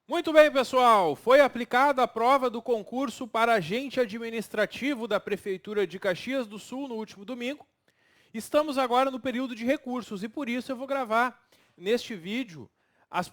Muito bem, pessoal. Foi aplicada a prova do concurso para agente administrativo da Prefeitura de Caxias do Sul no último domingo. Estamos agora no período de recursos e por isso eu vou gravar neste vídeo as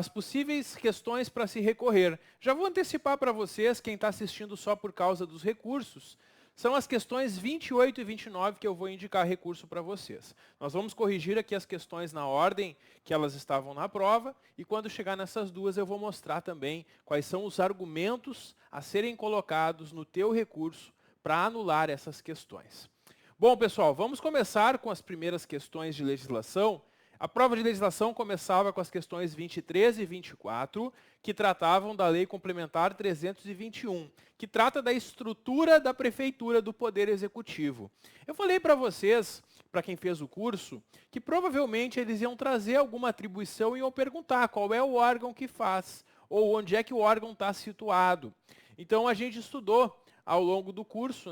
possíveis questões para se recorrer. Já vou antecipar para vocês, quem está assistindo só por causa dos recursos, são as questões 28 e 29 que eu vou indicar recurso para vocês. Nós vamos corrigir aqui as questões na ordem que elas estavam na prova e quando chegar nessas duas eu vou mostrar também quais são os argumentos a serem colocados no teu recurso para anular essas questões. Bom, pessoal, vamos começar com as primeiras questões de legislação. A prova de legislação começava com as questões 23 e 24, que tratavam da Lei Complementar 321, que trata da estrutura da Prefeitura do Poder Executivo. Eu falei para vocês, para quem fez o curso, que provavelmente eles iam trazer alguma atribuição e iam perguntar qual é o órgão que faz, ou onde é que o órgão está situado. Então, a gente estudou ao longo do curso,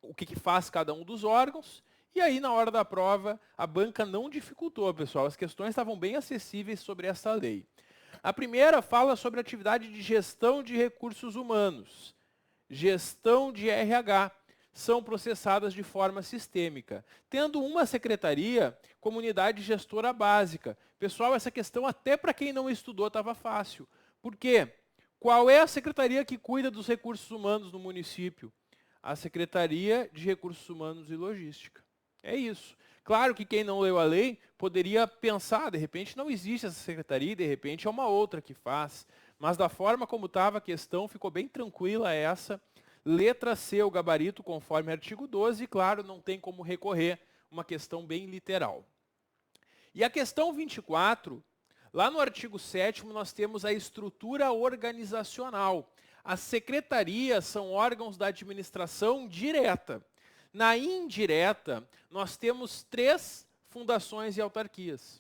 o que faz cada um dos órgãos, e aí na hora da prova a banca não dificultou, pessoal, as questões estavam bem acessíveis sobre essa lei. A primeira fala sobre a atividade de gestão de recursos humanos, gestão de RH, são processadas de forma sistêmica, tendo uma secretaria como unidade gestora básica. Pessoal, essa questão até para quem não estudou estava fácil. Por quê? Qual é a secretaria que cuida dos recursos humanos no município? A Secretaria de Recursos Humanos e Logística. É isso. Claro que quem não leu a lei poderia pensar, de repente não existe essa secretaria, de repente é uma outra que faz. Mas da forma como estava a questão, ficou bem tranquila essa. Letra C, o gabarito, conforme artigo 12, e claro, não tem como recorrer, uma questão bem literal. E a questão 24, lá no artigo 7º, nós temos a estrutura organizacional. As secretarias são órgãos da administração direta. Na indireta, nós temos 3 fundações e autarquias.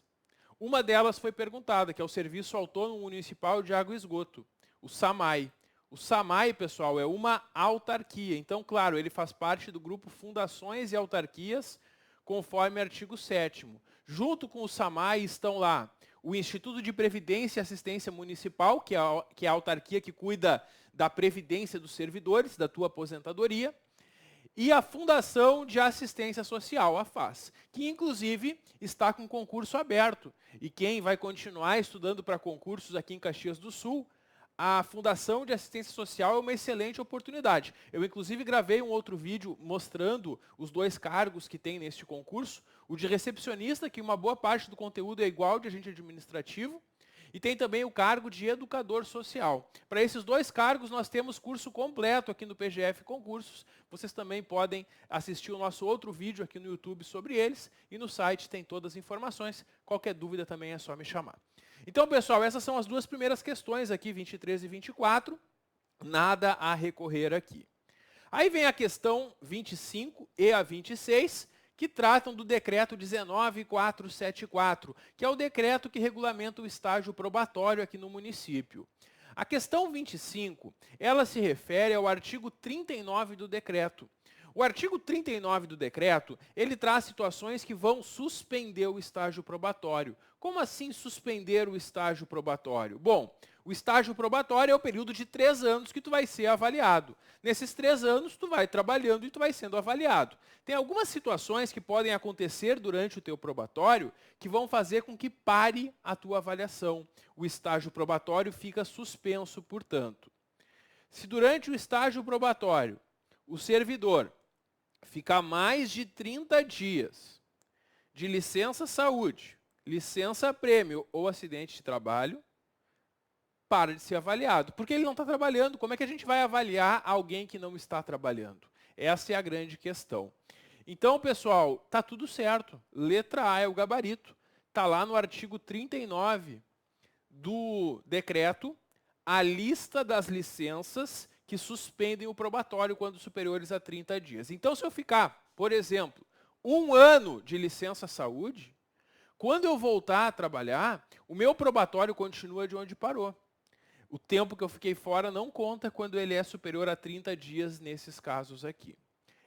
Uma delas foi perguntada, que é o Serviço Autônomo Municipal de Água e Esgoto, o SAMAI. O SAMAI, pessoal, é uma autarquia. Então, claro, ele faz parte do grupo Fundações e Autarquias, conforme artigo 7º. Junto com o SAMAI estão lá o Instituto de Previdência e Assistência Municipal, que é a autarquia que cuida da previdência dos servidores, da tua aposentadoria, e a Fundação de Assistência Social, a FAS, que inclusive está com concurso aberto. E quem vai continuar estudando para concursos aqui em Caxias do Sul, a Fundação de Assistência Social é uma excelente oportunidade. Eu inclusive gravei um outro vídeo mostrando os 2 cargos que tem neste concurso. O de recepcionista, que uma boa parte do conteúdo é igual de agente administrativo, e tem também o cargo de educador social. Para esses 2 cargos, nós temos curso completo aqui no PGF Concursos. Vocês também podem assistir o nosso outro vídeo aqui no YouTube sobre eles. E no site tem todas as informações. Qualquer dúvida também é só me chamar. Então, pessoal, essas são as 2 primeiras questões aqui, 23 e 24. Nada a recorrer aqui. Aí vem a questão 25 e a 26, que tratam do decreto 19.474, que é o decreto que regulamenta o estágio probatório aqui no município. A questão 25, ela se refere ao artigo 39 do decreto. O artigo 39 do decreto, ele traz situações que vão suspender o estágio probatório. Como assim suspender o estágio probatório? Bom, o estágio probatório é o período de 3 anos que tu vai ser avaliado. Nesses 3 anos, tu vai trabalhando e tu vai sendo avaliado. Tem algumas situações que podem acontecer durante o teu probatório que vão fazer com que pare a tua avaliação. O estágio probatório fica suspenso, portanto. Se durante o estágio probatório o servidor ficar mais de 30 dias de licença saúde, licença prêmio ou acidente de trabalho, para de ser avaliado. Porque ele não está trabalhando. Como é que a gente vai avaliar alguém que não está trabalhando? Essa é a grande questão. Então, pessoal, está tudo certo. Letra A é o gabarito. Está lá no artigo 39 do decreto a lista das licenças que suspendem o probatório quando superiores a 30 dias. Então, se eu ficar, por exemplo, 1 ano de licença saúde, quando eu voltar a trabalhar, o meu probatório continua de onde parou. O tempo que eu fiquei fora não conta quando ele é superior a 30 dias nesses casos aqui.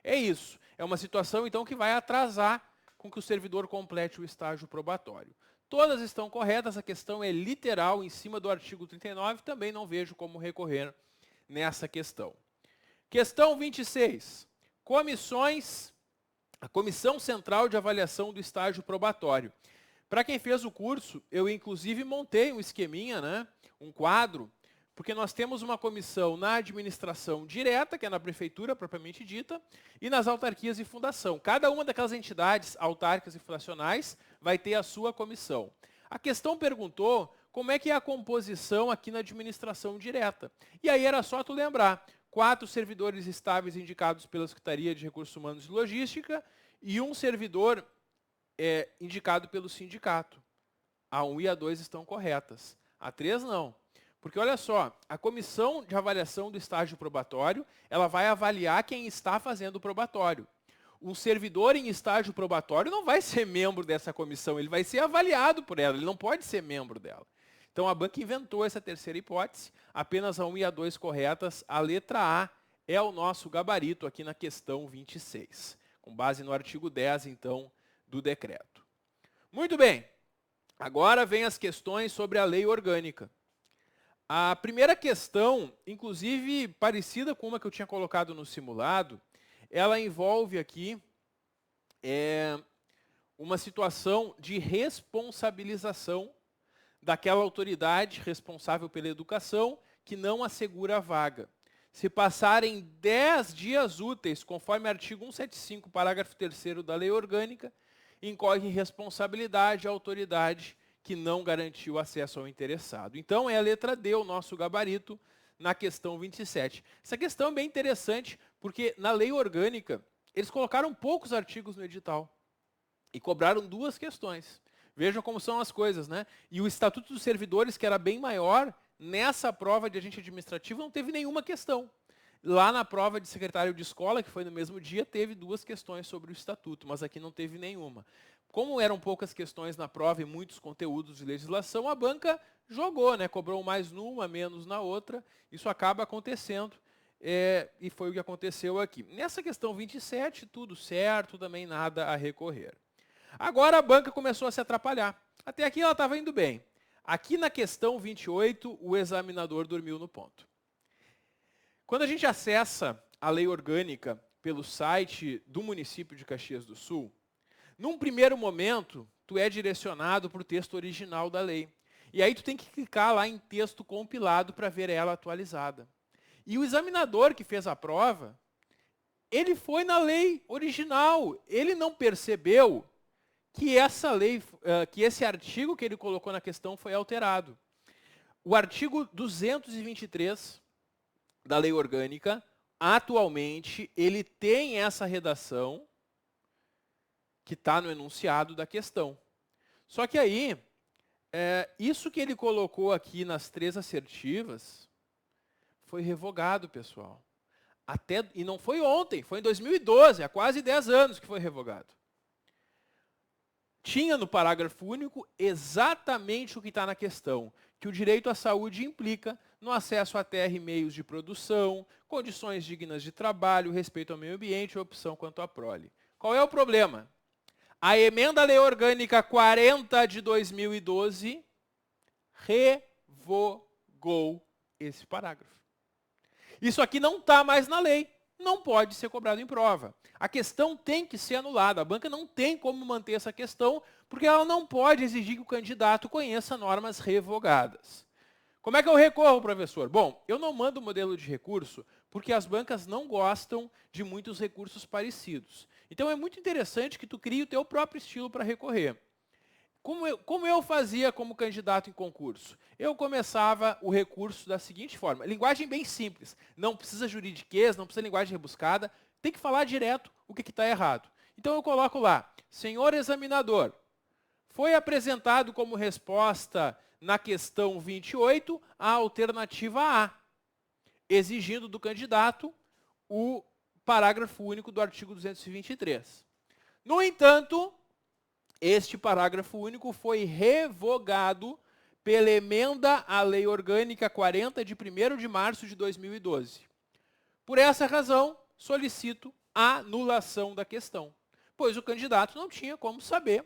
É isso. É uma situação, então, que vai atrasar com que o servidor complete o estágio probatório. Todas estão corretas, a questão é literal em cima do artigo 39, também não vejo como recorrer nessa questão. Questão 26. A Comissão Central de Avaliação do Estágio Probatório. Para quem fez o curso, eu inclusive montei um esqueminha, né, um quadro, porque nós temos uma comissão na administração direta, que é na prefeitura propriamente dita, e nas autarquias e fundação. Cada uma daquelas entidades autárquicas e fundacionais vai ter a sua comissão. A questão perguntou como é que é a composição aqui na administração direta. E aí era só tu lembrar, 4 servidores estáveis indicados pela Secretaria de Recursos Humanos e Logística e um servidor indicado pelo sindicato. A 1 e a 2 estão corretas. A 3 não. Porque olha só, a comissão de avaliação do estágio probatório, ela vai avaliar quem está fazendo o probatório. Um servidor em estágio probatório não vai ser membro dessa comissão, ele vai ser avaliado por ela, ele não pode ser membro dela. Então a banca inventou essa terceira hipótese, apenas a 1 e a 2 corretas, a letra A é o nosso gabarito aqui na questão 26, com base no artigo 10, então, do decreto. Muito bem, agora vem as questões sobre a lei orgânica. A primeira questão, inclusive parecida com uma que eu tinha colocado no simulado, ela envolve aqui uma situação de responsabilização daquela autoridade responsável pela educação que não assegura a vaga. Se passarem 10 dias úteis, conforme artigo 175, parágrafo 3º da lei orgânica, incorre em responsabilidade a autoridade que não garantiu acesso ao interessado. Então, é a letra D, o nosso gabarito, na questão 27. Essa questão é bem interessante, porque na lei orgânica, eles colocaram poucos artigos no edital e cobraram 2 questões. Vejam como são as coisas, né? E o Estatuto dos Servidores, que era bem maior, nessa prova de agente administrativo não teve nenhuma questão. Lá na prova de secretário de escola, que foi no mesmo dia, teve 2 questões sobre o Estatuto, mas aqui não teve nenhuma. Como eram poucas questões na prova e muitos conteúdos de legislação, a banca jogou, né? Cobrou mais numa, menos na outra. Isso acaba acontecendo e foi o que aconteceu aqui. Nessa questão 27, tudo certo, também nada a recorrer. Agora a banca começou a se atrapalhar. Até aqui ela estava indo bem. Aqui na questão 28, o examinador dormiu no ponto. Quando a gente acessa a lei orgânica pelo site do município de Caxias do Sul, num primeiro momento, tu é direcionado para o texto original da lei. E aí tu tem que clicar lá em texto compilado para ver ela atualizada. E o examinador que fez a prova, ele foi na lei original. Ele não percebeu que essa lei, que esse artigo que ele colocou na questão foi alterado. O artigo 223 da lei orgânica, atualmente, ele tem essa redação que está no enunciado da questão. Só que aí, isso que ele colocou aqui nas 3 assertivas foi revogado, pessoal. E não foi ontem, foi em 2012, há quase 10 anos que foi revogado. Tinha no parágrafo único exatamente o que está na questão, que o direito à saúde implica no acesso à terra e meios de produção, condições dignas de trabalho, respeito ao meio ambiente e opção quanto à prole. Qual é o problema? A emenda à lei orgânica 40 de 2012 revogou esse parágrafo. Isso aqui não está mais na lei, não pode ser cobrado em prova. A questão tem que ser anulada, a banca não tem como manter essa questão, porque ela não pode exigir que o candidato conheça normas revogadas. Como é que eu recorro, professor? Bom, eu não mando modelo de recurso, porque as bancas não gostam de muitos recursos parecidos. Então é muito interessante que tu crie o teu próprio estilo para recorrer. Como eu fazia como candidato em concurso? Eu começava o recurso da seguinte forma, linguagem bem simples, não precisa juridiquês, não precisa linguagem rebuscada, tem que falar direto o que está errado. Então eu coloco lá, senhor examinador, foi apresentado como resposta na questão 28 a alternativa A, exigindo do candidato o parágrafo único do artigo 223. No entanto, este parágrafo único foi revogado pela emenda à Lei Orgânica 40 de 1º de março de 2012. Por essa razão, solicito a anulação da questão, pois o candidato não tinha como saber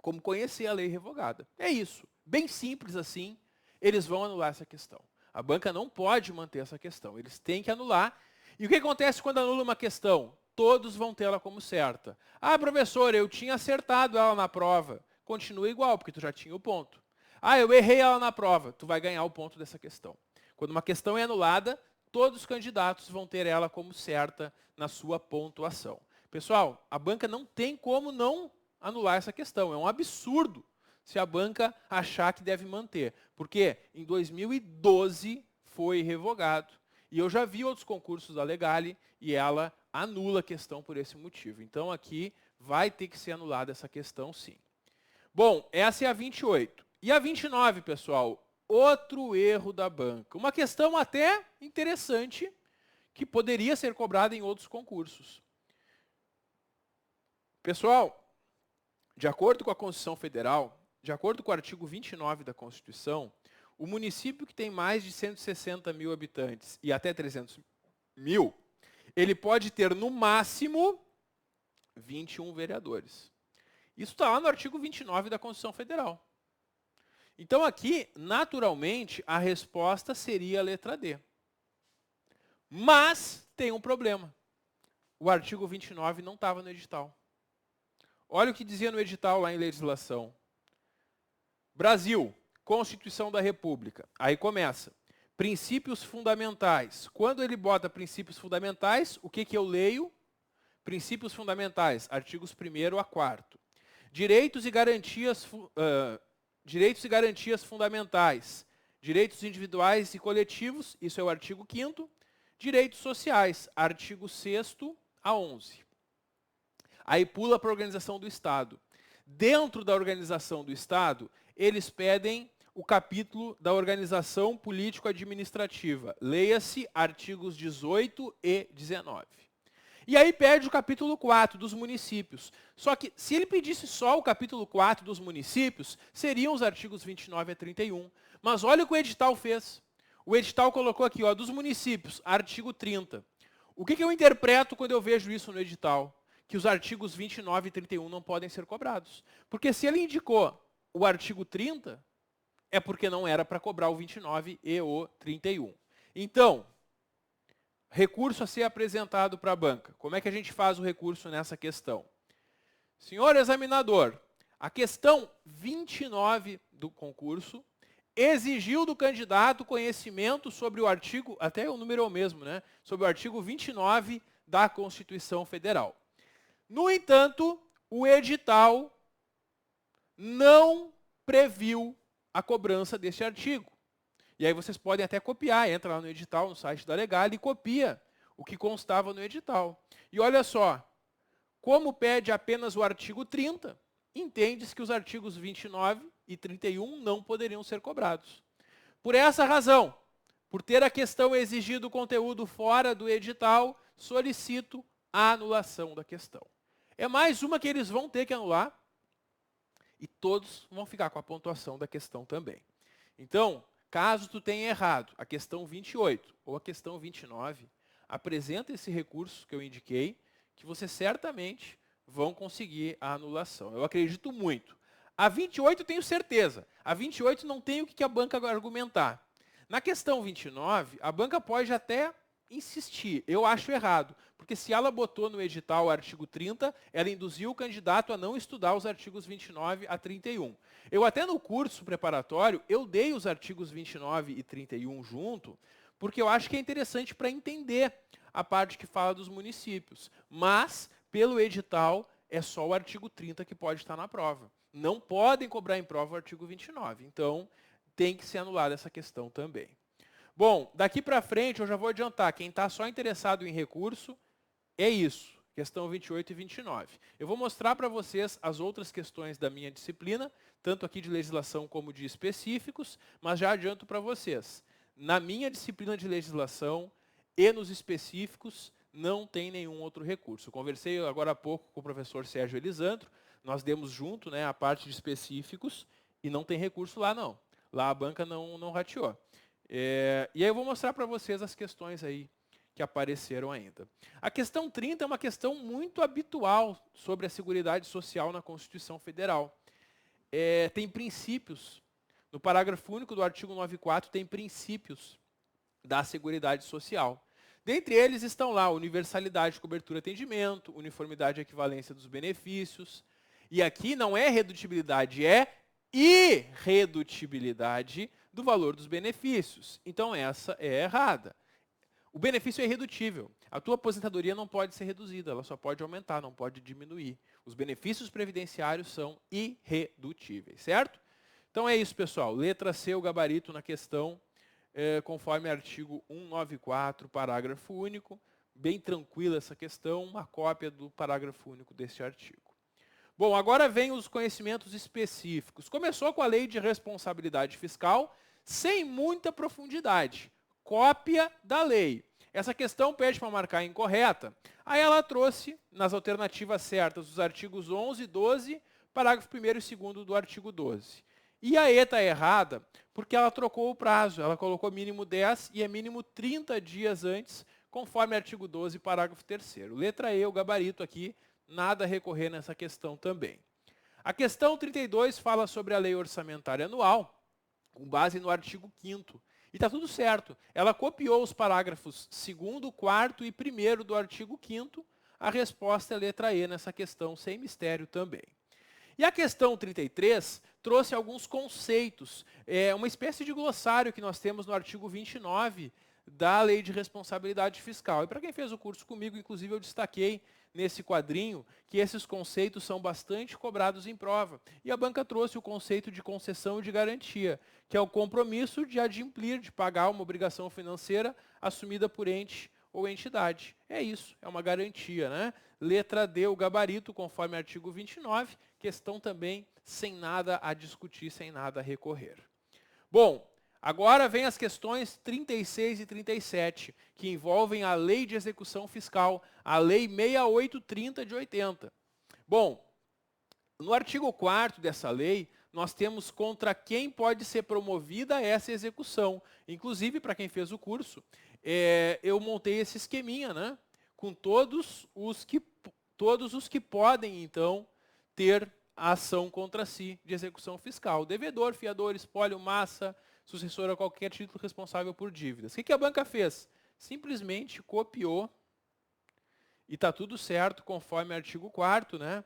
como conhecer a lei revogada. É isso. Bem simples assim, eles vão anular essa questão. A banca não pode manter essa questão, eles têm que anular. E o que acontece quando anula uma questão? Todos vão tê-la como certa. Ah, professor, eu tinha acertado ela na prova. Continua igual, porque tu já tinha o ponto. Ah, eu errei ela na prova. Tu vai ganhar o ponto dessa questão. Quando uma questão é anulada, todos os candidatos vão ter ela como certa na sua pontuação. Pessoal, a banca não tem como não anular essa questão. É um absurdo se a banca achar que deve manter. Porque em 2012 foi revogado. E eu já vi outros concursos da Legale e ela anula a questão por esse motivo. Então aqui vai ter que ser anulada essa questão sim. Bom, essa é a 28. E a 29, pessoal, outro erro da banca. Uma questão até interessante que poderia ser cobrada em outros concursos. Pessoal, de acordo com a Constituição Federal, de acordo com o artigo 29 da Constituição, o município que tem mais de 160 mil habitantes e até 300 mil, ele pode ter no máximo 21 vereadores. Isso está lá no artigo 29 da Constituição Federal. Então aqui, naturalmente, a resposta seria a letra D. Mas tem um problema. O artigo 29 não estava no edital. Olha o que dizia no edital lá em legislação. Brasil, Constituição da República. Aí começa. Princípios fundamentais. Quando ele bota princípios fundamentais, o que eu leio? Princípios fundamentais, artigos 1º a 4º. Direitos e garantias fundamentais. Direitos individuais e coletivos, isso é o artigo 5º. Direitos sociais, artigo 6º a 11. Aí pula para a organização do Estado. Dentro da organização do Estado, eles pedem o capítulo da organização político-administrativa. Leia-se artigos 18 e 19. E aí pede o capítulo 4 dos municípios. Só que se ele pedisse só o capítulo 4 dos municípios, seriam os artigos 29 a 31. Mas olha o que o edital fez. O edital colocou aqui, ó, dos municípios, artigo 30. O que eu interpreto quando eu vejo isso no edital? Que os artigos 29 e 31 não podem ser cobrados. Porque se ele indicou o artigo 30, é porque não era para cobrar o 29 e o 31. Então, recurso a ser apresentado para a banca. Como é que a gente faz o recurso nessa questão? Senhor examinador, a questão 29 do concurso exigiu do candidato conhecimento sobre o artigo, até o número é o mesmo, né? Sobre o artigo 29 da Constituição Federal. No entanto, o edital não previu a cobrança deste artigo. E aí vocês podem até copiar, entra lá no edital, no site da Legale e copia o que constava no edital. E olha só, como pede apenas o artigo 30, entende-se que os artigos 29 e 31 não poderiam ser cobrados. Por essa razão, por ter a questão exigido o conteúdo fora do edital, solicito a anulação da questão. É mais uma que eles vão ter que anular e todos vão ficar com a pontuação da questão também. Então, caso tu tenha errado a questão 28 ou a questão 29, apresenta esse recurso que eu indiquei, que você certamente vão conseguir a anulação. Eu acredito muito. A 28 eu tenho certeza. A 28 não tem o que a banca vai argumentar. Na questão 29, a banca pode até insistir. Eu acho errado. Porque se ela botou no edital o artigo 30, ela induziu o candidato a não estudar os artigos 29 a 31. Eu até no curso preparatório, eu dei os artigos 29 e 31 junto, porque eu acho que é interessante para entender a parte que fala dos municípios. Mas, pelo edital, é só o artigo 30 que pode estar na prova. Não podem cobrar em prova o artigo 29. Então, tem que ser anulada essa questão também. Bom, daqui para frente eu já vou adiantar. Quem está só interessado em recurso, é isso. Questão 28 e 29. Eu vou mostrar para vocês as outras questões da minha disciplina, tanto aqui de legislação como de específicos, mas já adianto para vocês. Na minha disciplina de legislação e nos específicos, não tem nenhum outro recurso. Eu conversei agora há pouco com o professor Sérgio Elisandro, nós demos junto, né, a parte de específicos e não tem recurso lá não. Lá a banca não rateou. E aí eu vou mostrar para vocês as questões aí que apareceram ainda. A questão 30 é uma questão muito habitual sobre a Seguridade Social na Constituição Federal. tem princípios. No parágrafo único do artigo 94 tem princípios da Seguridade Social. Dentre eles estão lá universalidade, cobertura, atendimento, uniformidade e equivalência dos benefícios. E aqui não é redutibilidade, é irredutibilidade do valor dos benefícios. Então essa é errada. O benefício é irredutível. A tua aposentadoria não pode ser reduzida, ela só pode aumentar, não pode diminuir. Os benefícios previdenciários são irredutíveis, certo? Então é isso, pessoal. Letra C, o gabarito na questão, conforme artigo 194, parágrafo único. Bem tranquila essa questão, uma cópia do parágrafo único desse artigo. Bom, agora vem os conhecimentos específicos. Começou com a lei de responsabilidade fiscal, sem muita profundidade. Cópia da lei. Essa questão pede para marcar incorreta. Aí ela trouxe, nas alternativas certas, os artigos 11 e 12, parágrafo 1º e 2º do artigo 12. E a E está errada, porque ela trocou o prazo. Ela colocou mínimo 10 e é mínimo 30 dias antes, conforme artigo 12, parágrafo 3º. Letra E, o gabarito aqui, nada a recorrer nessa questão também. A questão 32 fala sobre a lei orçamentária anual, com base no artigo 5º. E está tudo certo. Ela copiou os parágrafos 2º, 4º e 1º do artigo 5º. A resposta é letra E nessa questão, sem mistério também. E a questão 33 trouxe alguns conceitos. É uma espécie de glossário que nós temos no artigo 29 da Lei de Responsabilidade Fiscal. E para quem fez o curso comigo, inclusive, eu destaquei nesse quadrinho que esses conceitos são bastante cobrados em prova. E a banca trouxe o conceito de concessão e de garantia, que é o compromisso de adimplir, de pagar uma obrigação financeira assumida por ente ou entidade. É isso, é uma garantia, né? Letra D, o gabarito, conforme artigo 29, questão também sem nada a discutir, sem nada a recorrer. Bom, agora vem as questões 36 e 37, que envolvem a Lei de Execução Fiscal, a Lei 6830 de 80. Bom, no artigo 4º dessa lei, nós temos contra quem pode ser promovida essa execução. Inclusive, para quem fez o curso, eu montei esse esqueminha, né? Com todos os que podem, então, ter a ação contra si de execução fiscal. Devedor, fiador, espólio, massa, sucessor a qualquer título responsável por dívidas. O que a banca fez? Simplesmente copiou e está tudo certo conforme artigo 4º, né?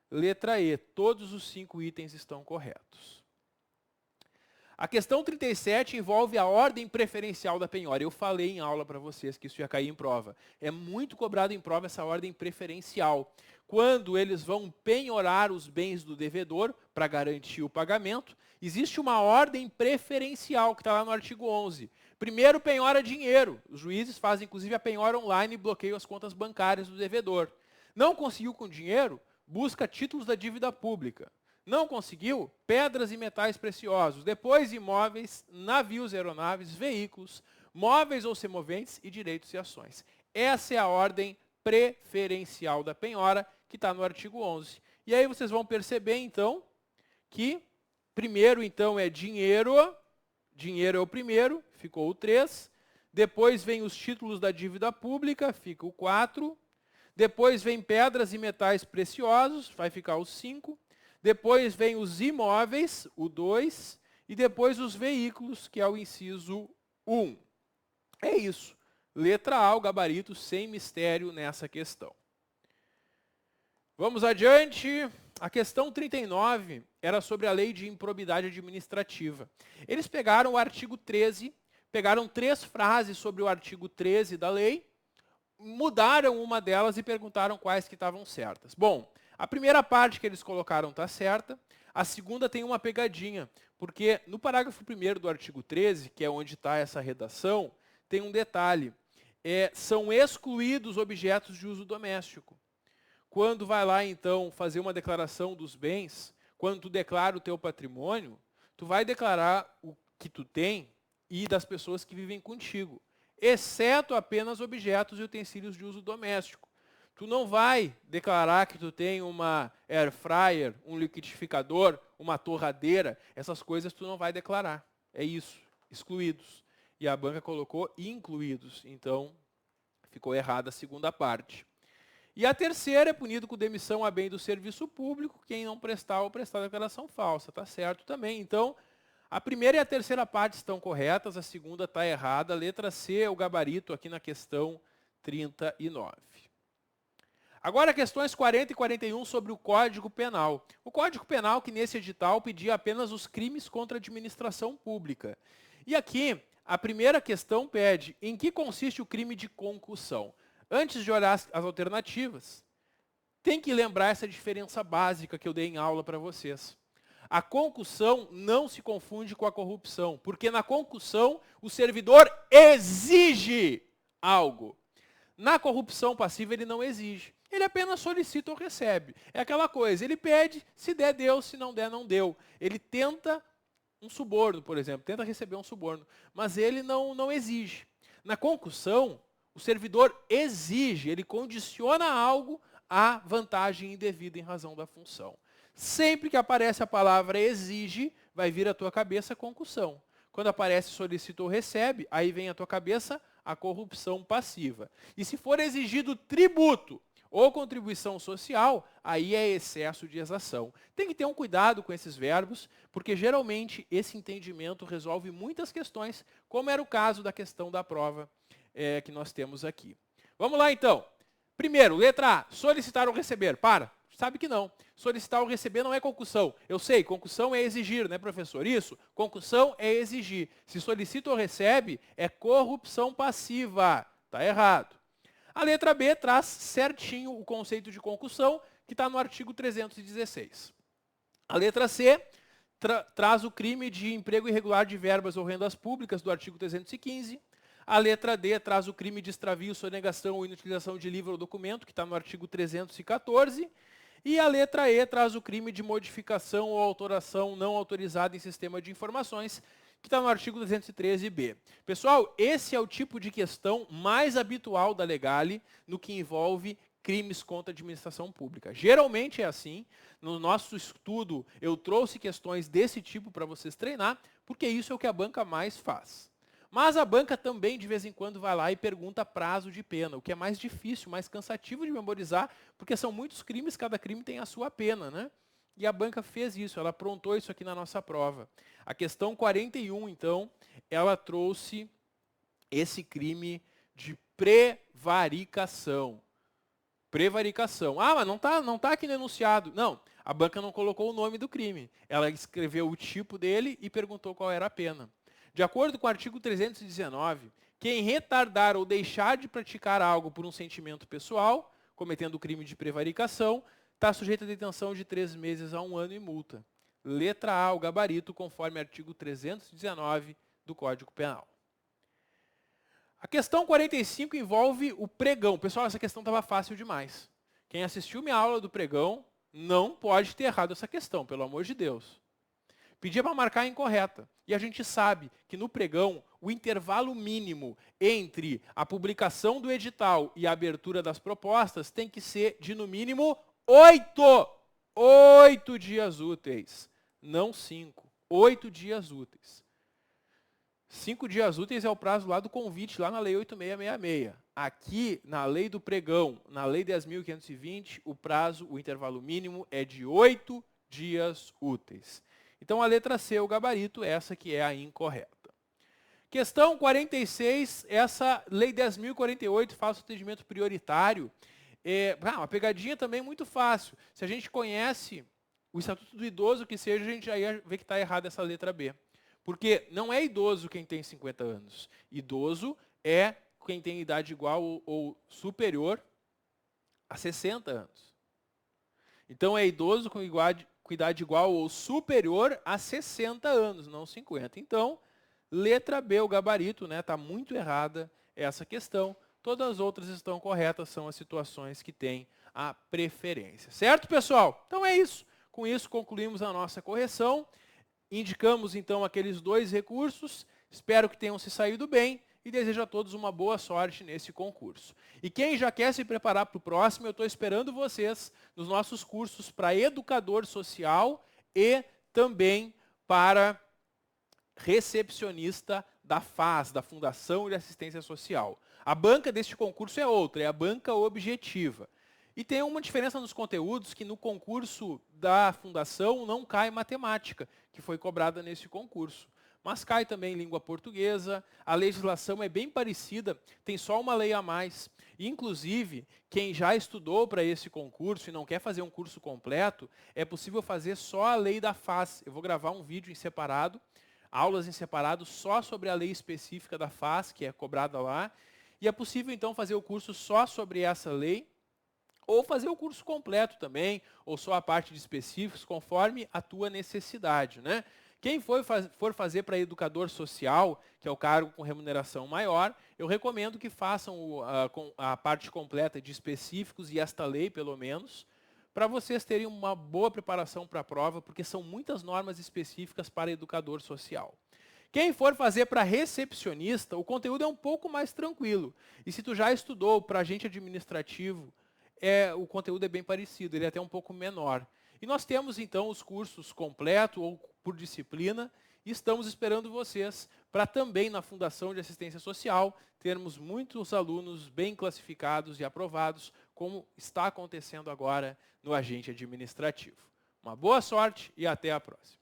Letra E, todos os 5 itens estão corretos. A questão 37 envolve a ordem preferencial da penhora. Eu falei em aula para vocês que isso ia cair em prova. É muito cobrado em prova essa ordem preferencial. Quando eles vão penhorar os bens do devedor para garantir o pagamento, existe uma ordem preferencial que está lá no artigo 11. Primeiro penhora dinheiro. Os juízes fazem inclusive a penhora online e bloqueiam as contas bancárias do devedor. Não conseguiu com dinheiro? Busca títulos da dívida pública. Não conseguiu? Pedras e metais preciosos. Depois, imóveis, navios e aeronaves, veículos, móveis ou semoventes e direitos e ações. Essa é a ordem preferencial da penhora, que está no artigo 11. E aí vocês vão perceber, então, que primeiro, então, é dinheiro. Dinheiro é o primeiro, ficou o 3. Depois vem os títulos da dívida pública, fica o 4. Depois vem pedras e metais preciosos, vai ficar o 5. Depois vem os imóveis, o 2, e depois os veículos, que é o inciso 1. É isso. Letra A, o gabarito, sem mistério nessa questão. Vamos adiante. A questão 39 era sobre a lei de improbidade administrativa. Eles pegaram o artigo 13, pegaram 3 frases sobre o artigo 13 da lei, mudaram uma delas e perguntaram quais que estavam certas. Bom, a primeira parte que eles colocaram está certa, a segunda tem uma pegadinha, porque no parágrafo 1º do artigo 13, que é onde está essa redação, tem um detalhe. São excluídos objetos de uso doméstico. Quando vai lá, então, fazer uma declaração dos bens, quando tu declara o teu patrimônio, tu vai declarar o que tu tem e das pessoas que vivem contigo, exceto apenas objetos e utensílios de uso doméstico. Tu não vai declarar que tu tem uma air fryer, um liquidificador, uma torradeira, essas coisas tu não vai declarar. É isso, excluídos. E a banca colocou incluídos, então ficou errada a segunda parte. E a terceira é punido com demissão a bem do serviço público, quem não prestar ou prestar declaração falsa, tá certo também. Então, a primeira e a terceira parte estão corretas, a segunda está errada. A letra C é o gabarito aqui na questão 39. Agora, questões 40 e 41 sobre o Código Penal. O Código Penal, que nesse edital pedia apenas os crimes contra a administração pública. E aqui, a primeira questão pede, em que consiste o crime de concussão? Antes de olhar as alternativas, tem que lembrar essa diferença básica que eu dei em aula para vocês. A concussão não se confunde com a corrupção, porque na concussão o servidor exige algo. Na corrupção passiva ele não exige. Ele apenas solicita ou recebe. É aquela coisa, ele pede, se der, deu, se não der, não deu. Ele tenta um suborno, por exemplo, tenta receber um suborno, mas ele não exige. Na concussão, o servidor exige, ele condiciona algo à vantagem indevida em razão da função. Sempre que aparece a palavra exige, vai vir à tua cabeça concussão. Quando aparece solicita ou recebe, aí vem à tua cabeça a corrupção passiva. E se for exigido tributo ou contribuição social, aí é excesso de exação. Tem que ter um cuidado com esses verbos, porque geralmente esse entendimento resolve muitas questões, como era o caso da questão da prova que nós temos aqui. Vamos lá então. Primeiro, letra A, solicitar ou receber. Sabe que não. Solicitar ou receber não é concussão. Eu sei, concussão é exigir, né, professor? Isso, concussão é exigir. Se solicita ou recebe, é corrupção passiva. Está errado. A letra B traz certinho o conceito de concussão, que está no artigo 316. A letra C traz o crime de emprego irregular de verbas ou rendas públicas, do artigo 315. A letra D traz o crime de extravio, sonegação ou inutilização de livro ou documento, que está no artigo 314. E a letra E traz o crime de modificação ou alteração não autorizada em sistema de informações, que está no artigo 213b. Pessoal, esse é o tipo de questão mais habitual da Legale no que envolve crimes contra a administração pública. Geralmente é assim. No nosso estudo, eu trouxe questões desse tipo para vocês treinar, porque isso é o que a banca mais faz. Mas a banca também, de vez em quando, vai lá e pergunta prazo de pena, o que é mais difícil, mais cansativo de memorizar, porque são muitos crimes, cada crime tem a sua pena, né? E a banca fez isso, ela aprontou isso aqui na nossa prova. A questão 41, então, ela trouxe esse crime de prevaricação. Prevaricação. Mas não tá aqui no enunciado. Não, a banca não colocou o nome do crime. Ela escreveu o tipo dele e perguntou qual era a pena. De acordo com o artigo 319, quem retardar ou deixar de praticar algo por um sentimento pessoal, cometendo o crime de prevaricação, está sujeito a detenção de 3 meses a 1 ano e multa. Letra A, o gabarito, conforme artigo 319 do Código Penal. A questão 45 envolve o pregão. Pessoal, essa questão estava fácil demais. Quem assistiu minha aula do pregão não pode ter errado essa questão, pelo amor de Deus. Pedia para marcar incorreta. E a gente sabe que no pregão, o intervalo mínimo entre a publicação do edital e a abertura das propostas tem que ser de, no mínimo, 8 dias úteis. Não 5. 8 dias úteis. 5 dias úteis é o prazo lá do convite, lá na Lei 8666. Aqui, na Lei do Pregão, na Lei 10.520, o prazo, o intervalo mínimo é de 8 dias úteis. Então, a letra C, o gabarito, essa que é a incorreta. Questão 46, essa Lei 10.048 faz o atendimento prioritário. Uma pegadinha também muito fácil. Se a gente conhece o Estatuto do Idoso, que seja, a gente já ia ver que está errada essa letra B. Porque não é idoso quem tem 50 anos. Idoso é quem tem idade igual ou superior a 60 anos. Então, é idoso com idade igual ou superior a 60 anos, não 50. Então, letra B, o gabarito, né? Está muito errada essa questão. Todas as outras estão corretas, são as situações que têm a preferência. Certo, pessoal? Então é isso. Com isso, concluímos a nossa correção. Indicamos, então, aqueles 2 recursos. Espero que tenham se saído bem e desejo a todos uma boa sorte nesse concurso. E quem já quer se preparar para o próximo, eu estou esperando vocês nos nossos cursos para educador social e também para recepcionista da FAS, da Fundação de Assistência Social. A banca deste concurso é outra, é a banca objetiva. E tem uma diferença nos conteúdos que no concurso da fundação não cai matemática, que foi cobrada nesse concurso. Mas cai também língua portuguesa, a legislação é bem parecida, tem só uma lei a mais. Inclusive, quem já estudou para esse concurso e não quer fazer um curso completo, é possível fazer só a lei da FAS. Eu vou gravar um vídeo em separado, aulas em separado só sobre a lei específica da FAS, que é cobrada lá. E é possível então fazer o curso só sobre essa lei, ou fazer o curso completo também, ou só a parte de específicos, conforme a tua necessidade, né? Quem for fazer para educador social, que é o cargo com remuneração maior, eu recomendo que façam a parte completa de específicos e esta lei, pelo menos, para vocês terem uma boa preparação para a prova, porque são muitas normas específicas para educador social. Quem for fazer para recepcionista, o conteúdo é um pouco mais tranquilo. E se tu já estudou para agente administrativo, o conteúdo é bem parecido, ele é até um pouco menor. E nós temos, então, os cursos completo ou por disciplina, e estamos esperando vocês para também, na Fundação de Assistência Social, termos muitos alunos bem classificados e aprovados, como está acontecendo agora no agente administrativo. Uma boa sorte e até a próxima.